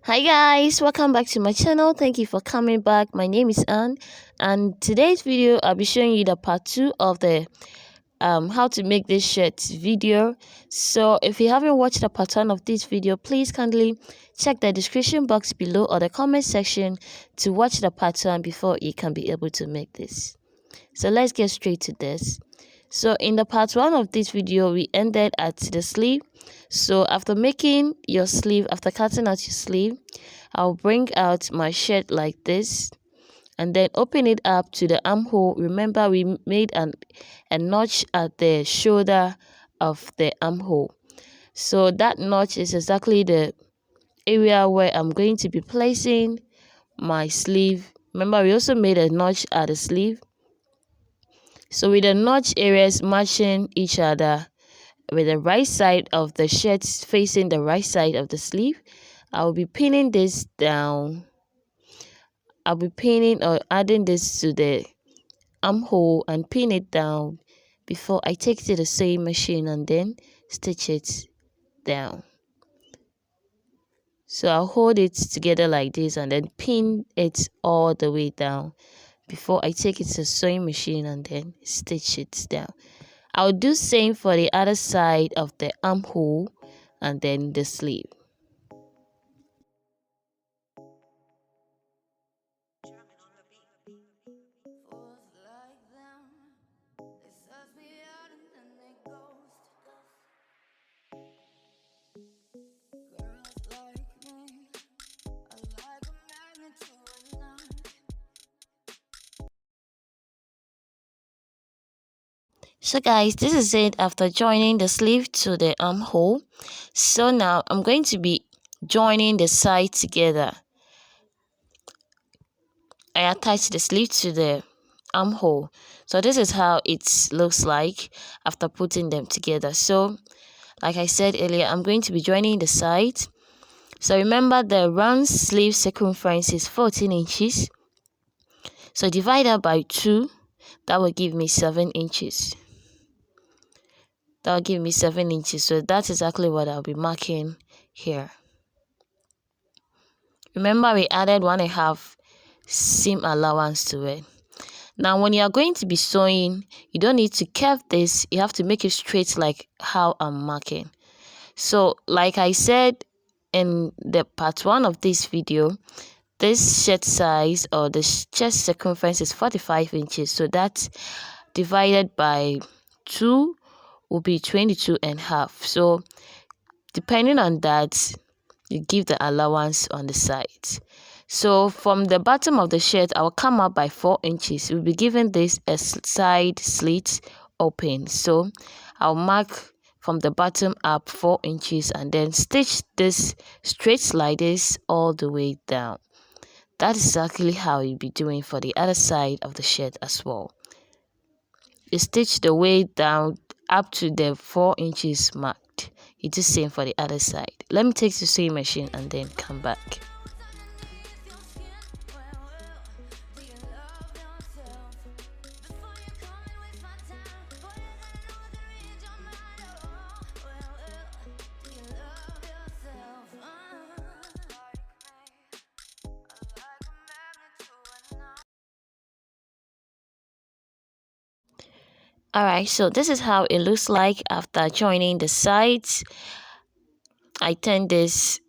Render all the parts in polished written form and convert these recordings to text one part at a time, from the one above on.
Hi guys, welcome back to my channel. Thank you for coming back. My name is Anne, and today's video I'll be showing you the part 2 of the how to make this shirt video. So if you haven't watched the part 1 of this video, please kindly check the description box below or the comment section to watch the part 1 before you can be able to make this. So let's get straight to this. So in the part 1 of this video, we ended at the sleeve. So after making your sleeve, after cutting out your sleeve, I'll bring out my shirt like this and then open it up to the armhole. Remember, we made a notch at the shoulder of the armhole. So that notch is exactly the area where I'm going to be placing my sleeve. Remember, we also made a notch at the sleeve. So with the notch areas matching each other, with the right side of the shirt facing the right side of the sleeve, I'll be pinning this down. I'll be pinning or adding this to the armhole and pin it down before I take it to the sewing machine and then stitch it down. So I'll hold it together like this and then pin it all the way down before I take it to the sewing machine and then stitch it down. I'll do same for the other side of the armhole and then the sleeve. So guys, this is it after joining the sleeve to the armhole. So now I'm going to be joining the side together. I attach the sleeve to the armhole. So this is how it looks like after putting them together. So like I said earlier, I'm going to be joining the sides. So remember, the round sleeve circumference is 14 inches. So divide that by 2, that will give me 7 inches. That will give me 7 inches. So that's exactly what I'll be marking here. Remember, we added 1.5 seam allowance to it. Now when you are going to be sewing, you don't need to curve this. You have to make it straight like how I'm marking. So like I said in the part 1 of this video, this shirt size or the chest circumference is 45 inches. So that's divided by 2 will be 22.5. So depending on that, you give the allowance on the sides. So from the bottom of the shirt, I will come up by 4 inches. We'll be giving this a side slit open. So I'll mark from the bottom up 4 inches and then stitch this straight like this all the way down. That is exactly how you'll be doing for the other side of the shirt as well. You stitch the way down up to the 4 inches marked. You do the same for the other side. Let me take the sewing machine and then come back. Alright, so this is how it looks like after joining the sides. I turn this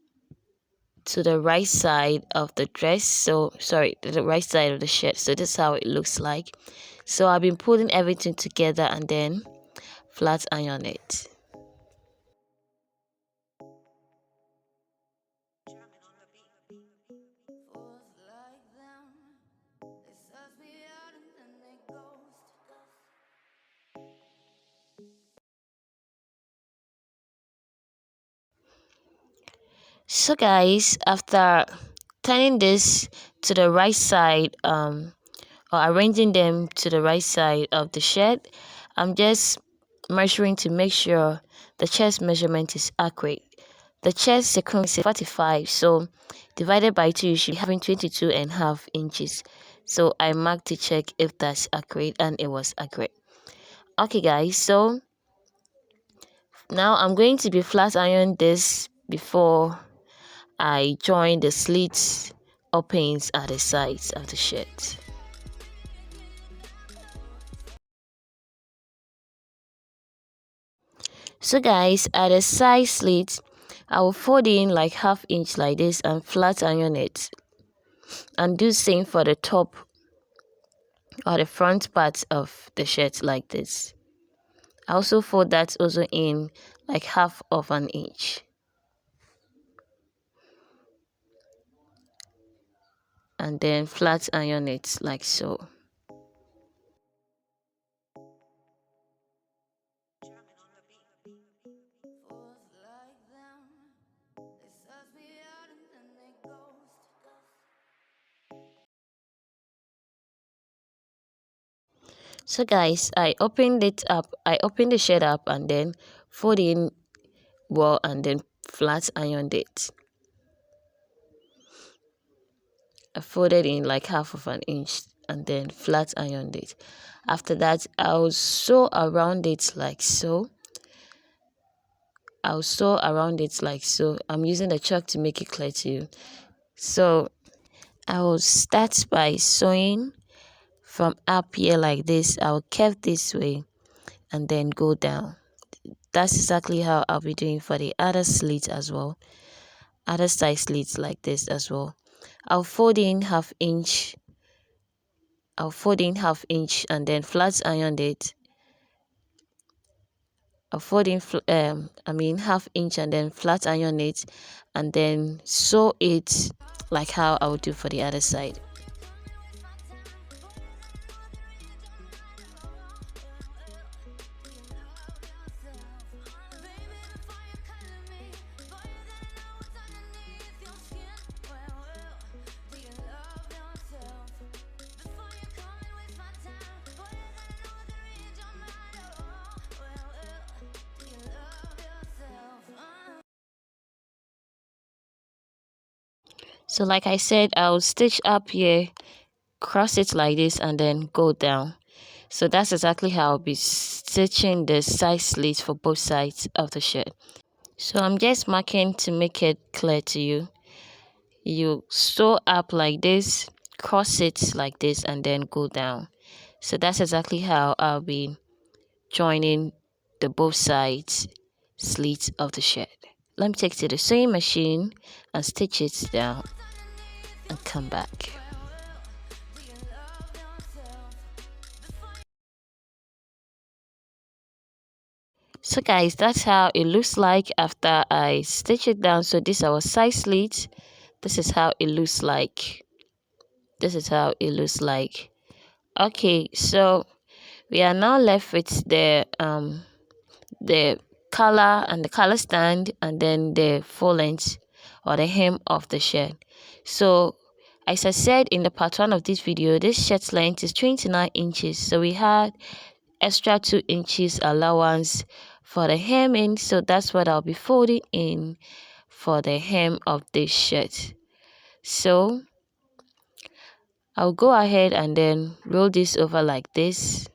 to the right side of the dress, so sorry, the right side of the shirt. So this is how it looks like. So I've been putting everything together and then flat iron it. So guys, after turning this to the right side or arranging them to the right side of the shirt, I'm just measuring to make sure the chest measurement is accurate. The chest circumference is 45, so divided by 2 you should be having 22.5 inches. So I marked to check if that's accurate, and it was accurate. Okay guys, so now I'm going to be flat iron this before I join the slits openings at the sides of the shirt. So guys, at the side slit, I will fold in like ½ inch like this and flat iron it, and do same for the top or the front part of the shirt like this. I also fold that also in like ½ inch and then flat iron it like so. So guys, I opened the shirt up and then fold in well and then flat ironed it. I folded in like ½ inch and then flat ironed it. After that, I'll sew around it like so. I'm using the chalk to make it clear to you. So I will start by sewing from up here like this. I'll curve this way and then go down. That's exactly how I'll be doing for the other slit as well. Other side slits like this as well. I'll fold in ½ inch and then flat iron it. I'll fold in ½ inch and then flat iron it, and then sew it like how I would do for the other side. So like I said, I'll stitch up here, cross it like this, and then go down. So that's exactly how I'll be stitching the side slits for both sides of the shirt. So I'm just marking to make it clear to you. You sew up like this, cross it like this, and then go down. So that's exactly how I'll be joining the both sides slits of the shirt. Let me take it to the sewing machine and stitch it down and come back. So guys, that's how it looks like after I stitch it down. So this is our side slit. This is how it looks like. Okay, so we are now left with the collar and the collar stand, and then the full length or the hem of the shirt. So as I said in the part 1 of this video, this shirt's length is 29 inches. So we had extra 2 inches allowance for the hemming, so that's what I'll be folding in for the hem of this shirt. So I'll go ahead and then roll this over like this.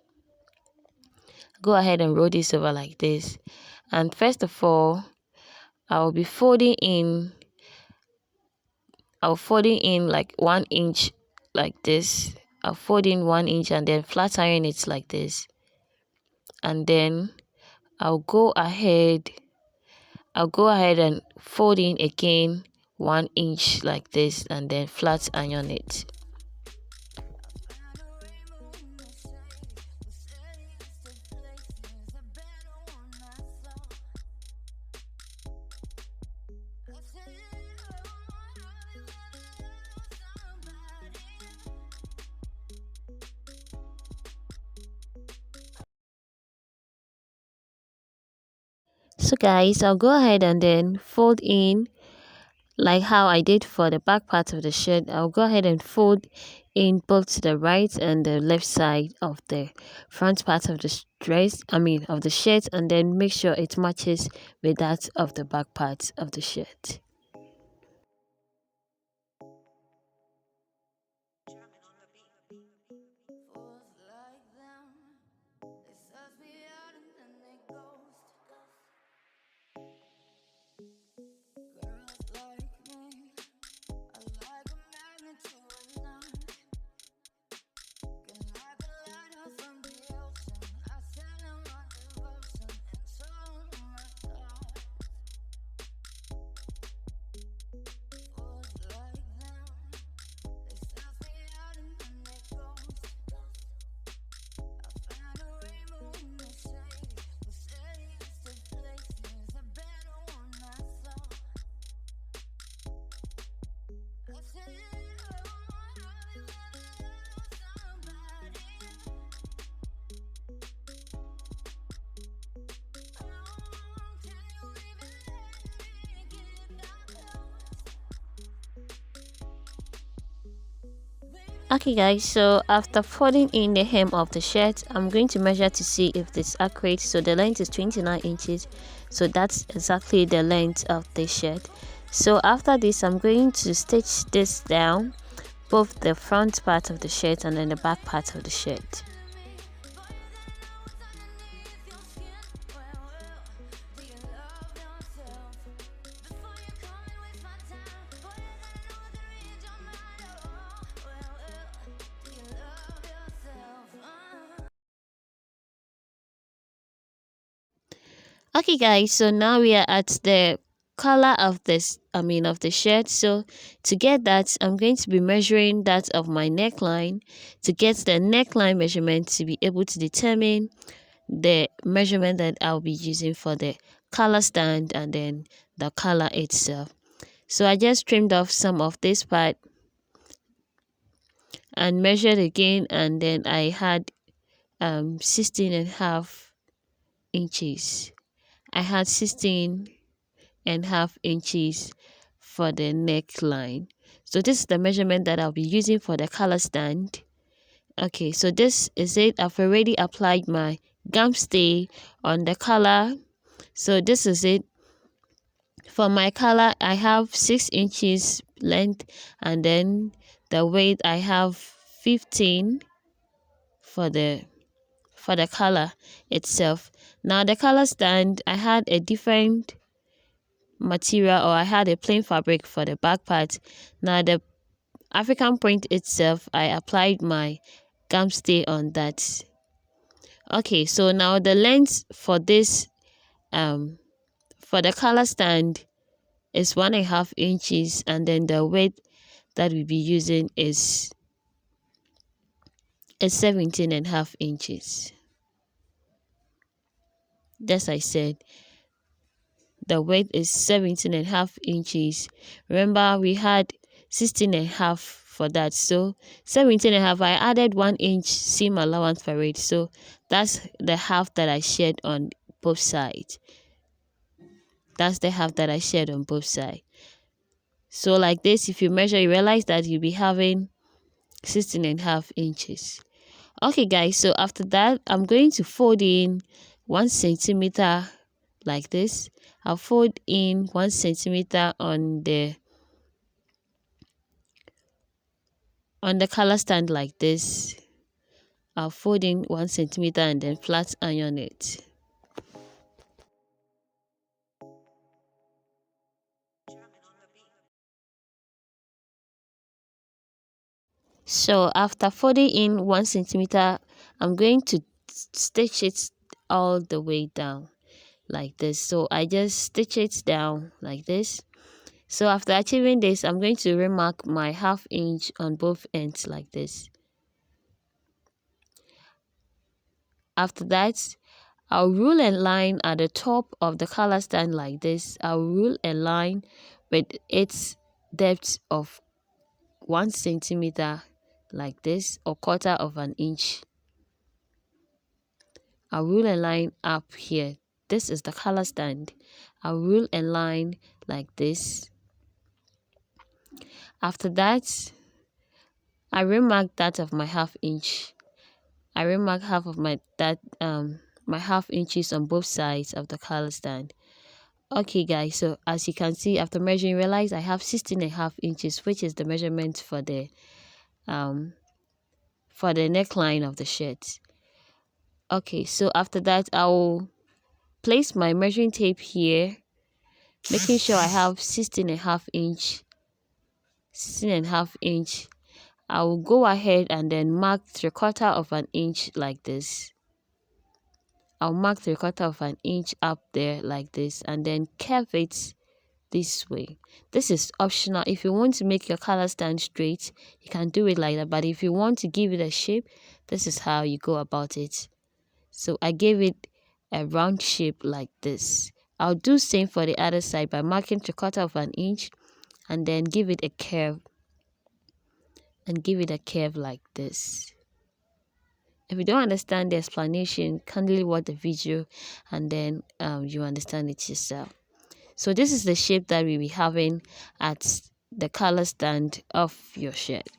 And first of all, I'll fold in like 1 inch like this. I'll fold in 1 inch and then flat iron it like this, and then I'll go ahead and fold in again 1 inch like this and then flat iron it. So guys, I'll go ahead and then fold in like how I did for the back part of the shirt. I'll go ahead and fold in both the right and the left side of the front part of the of the shirt, and then make sure it matches with that of the back part of the shirt. Okay guys, so after folding in the hem of the shirt, I'm going to measure to see if it's accurate. So the length is 29 inches, so that's exactly the length of the shirt. So after this, I'm going to stitch this down, both the front part of the shirt and then the back part of the shirt. Okay guys, so now we are at the color of this of the shirt. So to get that, I'm going to be measuring that of my neckline to get the neckline measurement to be able to determine the measurement that I'll be using for the color stand and then the color itself. So I just trimmed off some of this part and measured again, and then I had 16.5 inches. I had 16.5 inches for the neckline. So this is the measurement that I'll be using for the color stand. Okay, so this is it. I've already applied my gum stay on the color. So this is it. For my color, I have 6 inches length, and then the weight I have 15 for the color itself. Now the color stand, I had a different material, or I had a plain fabric for the back part. Now the African print itself, I applied my gum stay on that. Okay, so now the length for this for the color stand is 1.5 inches, and then the weight that we'll be using is 17.5 inches. As I said, the weight is 17.5 inches. Remember, we had 16.5 for that, so 17.5. I added 1 inch seam allowance for it, so that's the half that I shared on both sides. That's the half that I shared on both sides. So like this, if you measure, you realize that you'll be having 16.5 inches. Okay guys, so after that, I'm going to fold in 1 centimeter like this. I'll fold in 1 centimeter on the color stand like this. I'll fold in 1 centimeter and then flat iron it. So after folding in 1 centimeter, I'm going to stitch it all the way down like this. So I just stitch it down like this. So after achieving this, I'm going to remark my 1/2 inch on both ends like this. After that, I'll rule a line at the top of the color stand like this. I'll rule a line with its depth of 1 centimeter like this, or 1/4 of an inch. I'll rule a line up here. This is the color stand. I'll rule a line like this. After that, I remark that of my 1/2 inch. I remark half of my 1/2 inches on both sides of the color stand. Okay guys, so as you can see, after measuring, realize I have 16.5 inches, which is the measurement for the neckline of the shirt. Okay, so after that, I'll place my measuring tape here, making sure I have 16.5 inch. 16.5 inch. I will go ahead and then mark 3/4 of an inch like this. I'll mark 3/4 of an inch up there like this, and then curve it this way. This is optional. If you want to make your color stand straight, you can do it like that, but if you want to give it a shape, this is how you go about it. So I gave it a round shape like this. I'll do same for the other side by marking 3/4 of an inch and then give it a curve, like this. If you don't understand the explanation, kindly watch the video and then you understand it yourself. So this is the shape that we'll be having at the color stand of your shirt.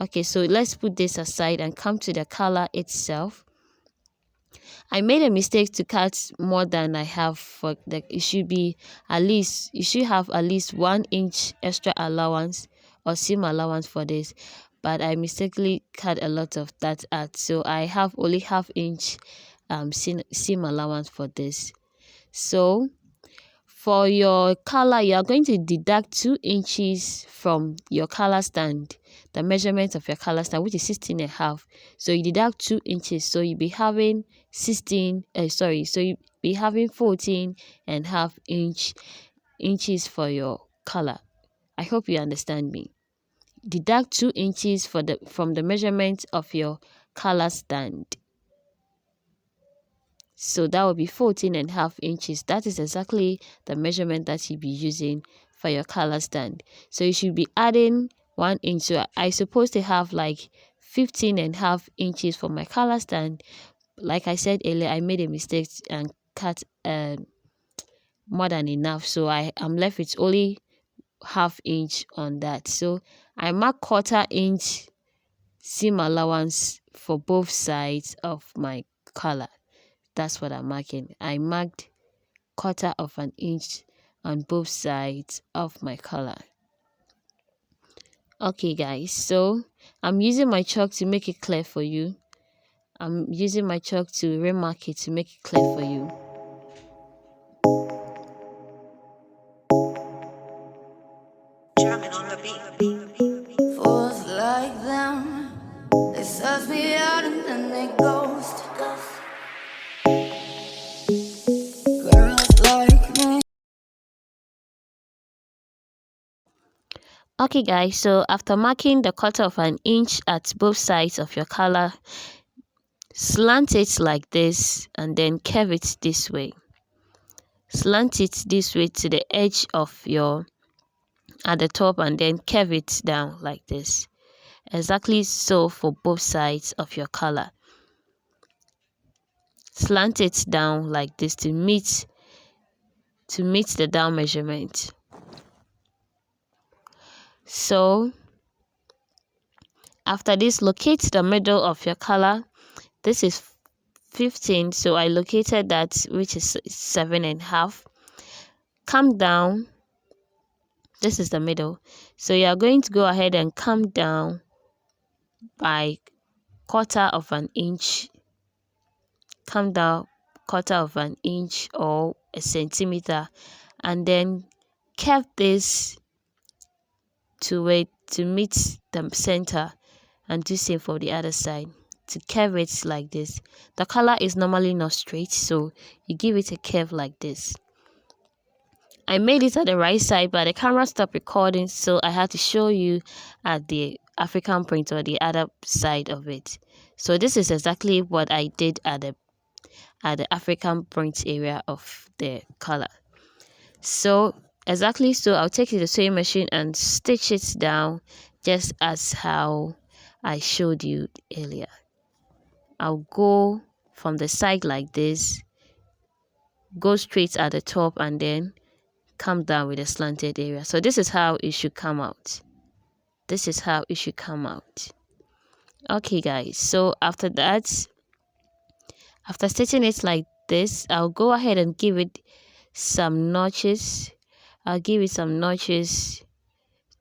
Okay, so let's put this aside and come to the color itself. I made a mistake to cut more than I have for the, it should be at least, you should have at least 1 inch extra allowance or seam allowance for this, but I mistakenly cut a lot of that out, so I have only ½ inch seam allowance for this. So for your color, you are going to deduct 2 inches from your color stand, the measurement of your color stand, which is 16.5. So you deduct 2 inches, so you'll be having 14.5 inches for your color. I hope you understand me. Deduct 2 inches from the measurement of your color stand. So that will be 14.5 inches. That is exactly the measurement that you'll be using for your color stand. So you should be adding 1 inch. So I supposed to have like 15.5 inches for my color stand. Like I said earlier, I made a mistake and cut more than enough. So I am left with only ½ inch on that. So I mark 1/4 inch seam allowance for both sides of my collar. That's what I'm marking. I marked 1/4 inch on both sides of my collar. Okay guys, so I'm using my chalk to make it clear for you. I'm using my chalk to remark it to make it clear for you. Drumming on the beat. Fools like them, they suss me out and then they ghost. Girls like me. Okay guys, so after marking the 1/4 inch at both sides of your collar, slant it like this and then curve it this way. Slant it this way to the edge of your at the top and then curve it down like this. Exactly so for both sides of your collar. Slant it down like this to meet the down measurement. So after this, locate the middle of your collar. This is 15, so I located that, which is 7.5. Come down. This is the middle, so you are going to go ahead and come down by 1/4 inch. Come down 1/4 inch or a centimeter, and then curve this to meet the center, and do same for the other side to curve it like this. The collar is normally not straight, so you give it a curve like this. I made it at the right side, but the camera stopped recording, so I had to show you at the African print or the other side of it. So this is exactly what I did at the African print area of the collar. So exactly, so I'll take it to the sewing machine and stitch it down just as how I showed you earlier. I'll go from the side like this, go straight at the top, and then come down with a slanted area. So this is how it should come out. This is how it should come out. Okay guys, so after that, after stitching it like this, I'll go ahead and give it some notches. I'll give it some notches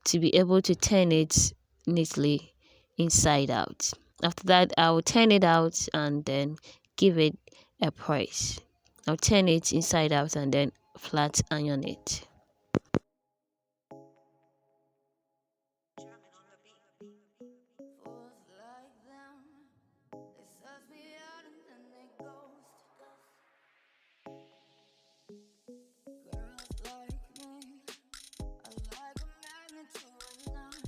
to be able to turn it neatly inside out. After that, I will turn it out and then give it a press. I'll turn it inside out and then flat iron it. Fools like them, they suss me out and then they ghost. Girls like me, I like a magnet to a knot.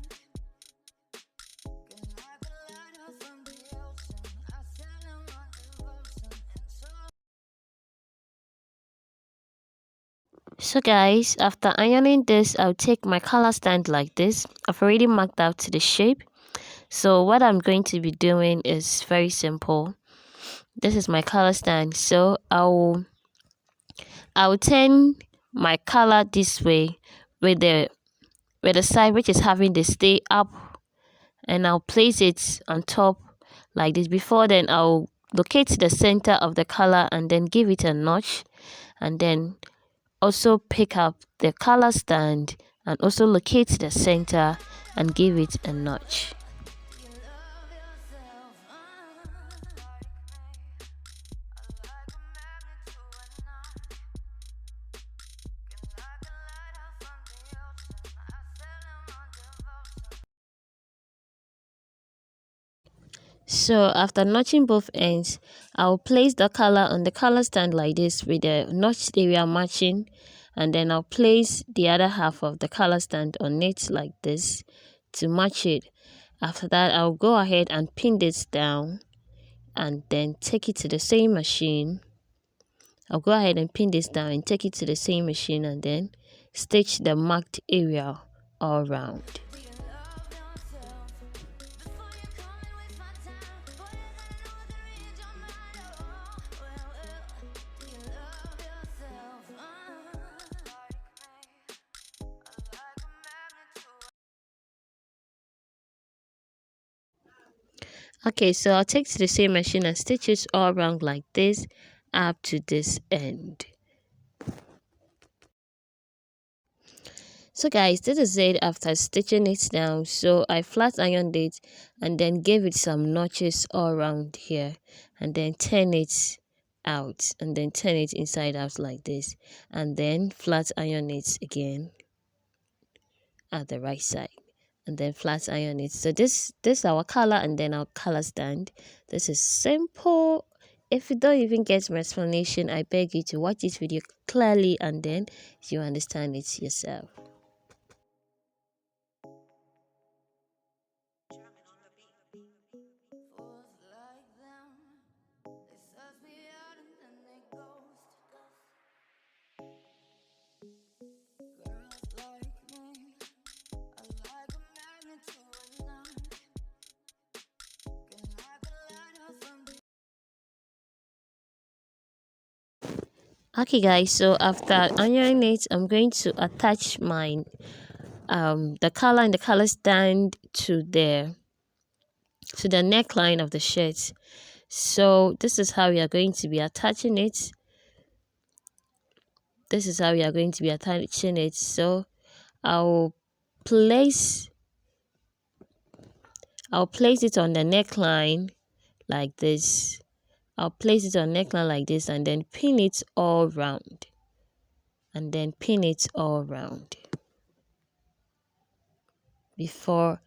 Can like a lighter from the ocean. I sell them on devotion and so. So guys, after ironing this, I'll take my collar stand like this. I've already marked out to the shape. So what I'm going to be doing is very simple. This is my collar stand. So I'll turn my collar this way with the side which is having the stay up and I'll place it on top like this. Before then, I'll locate the center of the color and then give it a notch, and then also pick up the color stand and also locate the center and give it a notch. So after notching both ends, I'll place the color on the color stand like this with the notched area matching, and then I'll place the other half of the color stand on it like this to match it. After that, I'll go ahead and pin this down and then take it to the same machine. I'll go ahead and pin this down and take it to the same machine and then stitch the marked area all around. Okay, so I'll take to the same machine and stitch it all around like this up to this end. So guys, this is it after stitching it down. So I flat ironed it and then gave it some notches all around here, and then turn it out and then turn it inside out like this, and then flat iron it again at the right side, and then flat iron it. So this our color and then our color stand. This is simple. If you don't even get my explanation, I beg you to watch this video clearly and then you understand it yourself. Okay guys, so after ironing it, I'm going to attach my the color and the color stand to the neckline of the shirt. So this is how we are going to be attaching it. So I'll place it on the neckline like this. And then pin it all round. Before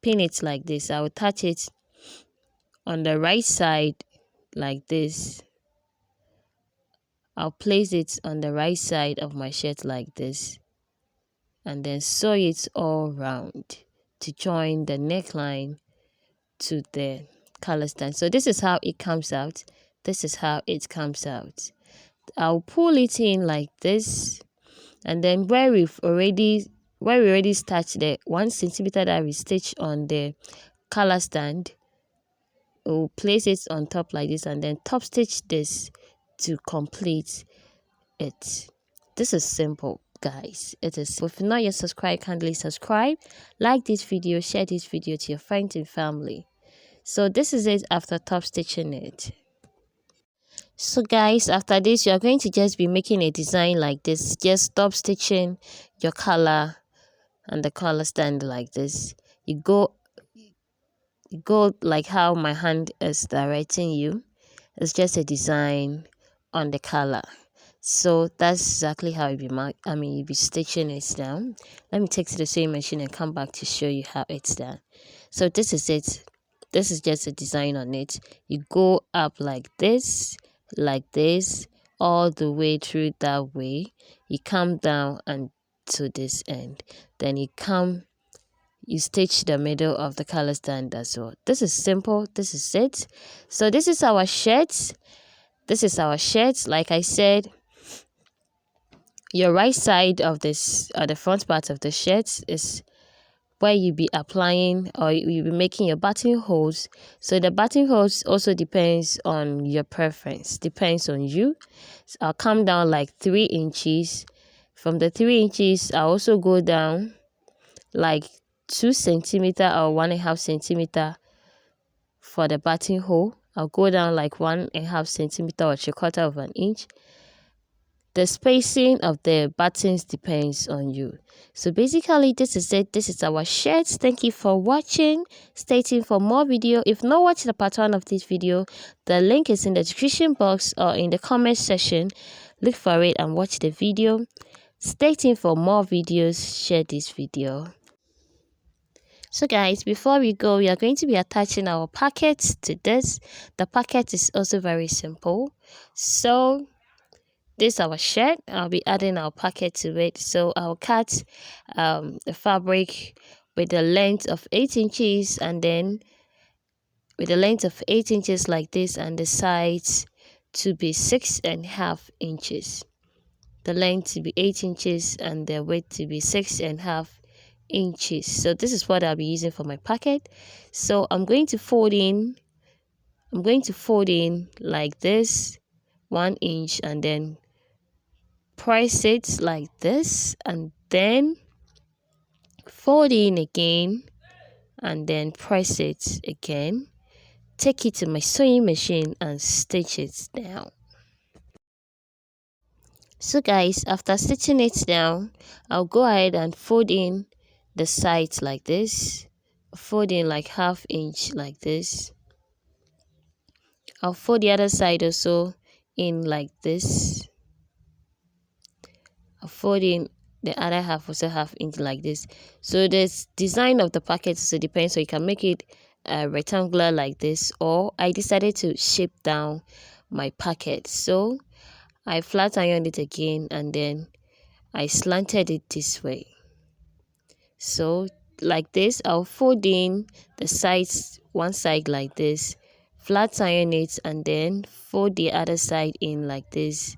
pin it like this, I'll attach it on the right side like this. I'll place it on the right side of my shirt like this, and then sew it all round to join the neckline to the color stand. So this is how it comes out. I'll pull it in like this, and then where we already started the 1 centimeter that we stitched on the color stand, we'll place it on top like this and then top stitch this to complete it. This is simple, guys. It is simple. If you're not yet subscribed, kindly subscribe, like this video, share this video to your friends and family. So this is it after top stitching it. So guys, after this, you're going to just be making a design like this. Just top stitching your color and the color stand like this. You go like how my hand is directing you. It's just a design on the color. So that's exactly how you'll be stitching it down. Let me take to the same machine and come back to show you how it's done. So this is it. This is just a design on it. You go up like this, all the way through that way. You come down and to this end. Then you stitch the middle of the color stand as well. This is simple. This is it. So this is our shirt. Like I said, your right side of this, the front part of the shirt, is where you'll be applying or you'll be making your buttonholes. So the buttonholes also depends on your preference, depends on you. So I'll come down like 3 inches. From the 3 inches, I'll also go down like 2 centimeter or 1.5 centimeter for the buttonhole. I'll go down like 1.5 centimeter or 3/4 of an inch. The spacing of the buttons depends on you. So basically, this is it. This is our shirt. Thank you for watching. Stay tuned for more video. If not watch the part 1 of this video, the link is in the description box or in the comment section. Look for it and watch the video. Stay tuned for more videos. Share this video. So guys, before we go, we are going to be attaching our packet to this. The packet is also very simple. So this is our shirt. I'll be adding our packet to it. So I'll cut the fabric with the length of 8 inches, and then with the length of 8 inches like this, and the sides to be 6.5 inches. The length to be 8 inches and the width to be 6.5 inches. So this is what I'll be using for my packet. So I'm going to fold in like this, 1 inch, and then press it like this, and then fold in again, and then press it again. Take it to my sewing machine and stitch it down. So guys, after stitching it down, I'll go ahead and fold in the sides like this. Fold in like 1/2 inch like this. I'll fold the other side also in like this. I'll fold in the other half also 1/2 inch like this. So the design of the packet also depends. So you can make it rectangular like this, or I decided to shape down my packet. So I flat ironed it again, and then I slanted it this way. So like this, I'll fold in the sides, one side like this, flat iron it, and then fold the other side in like this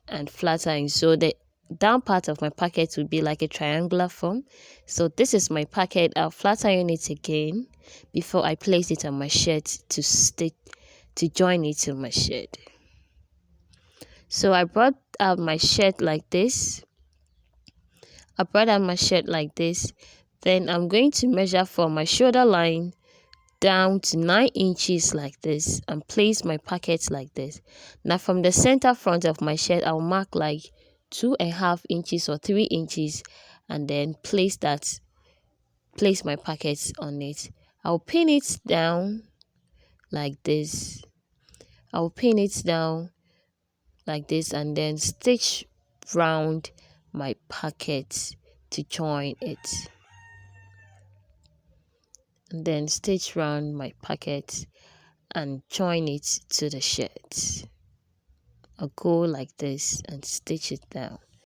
and flat iron. So the down part of my packet will be like a triangular form. So this is my packet. I'll flat iron it again before I place it on my shirt to join it to my shirt. So I brought out my shirt like this. Then I'm going to measure from my shoulder line down to 9 inches like this and place my packet like this. Now from the center front of my shirt, I'll mark like 2.5 inches or 3 inches, and then place my packet on it. I'll pin it down like this. And then stitch round my packet to join it. And then stitch round my packet and join it to the shirt. I'll go like this and stitch it down.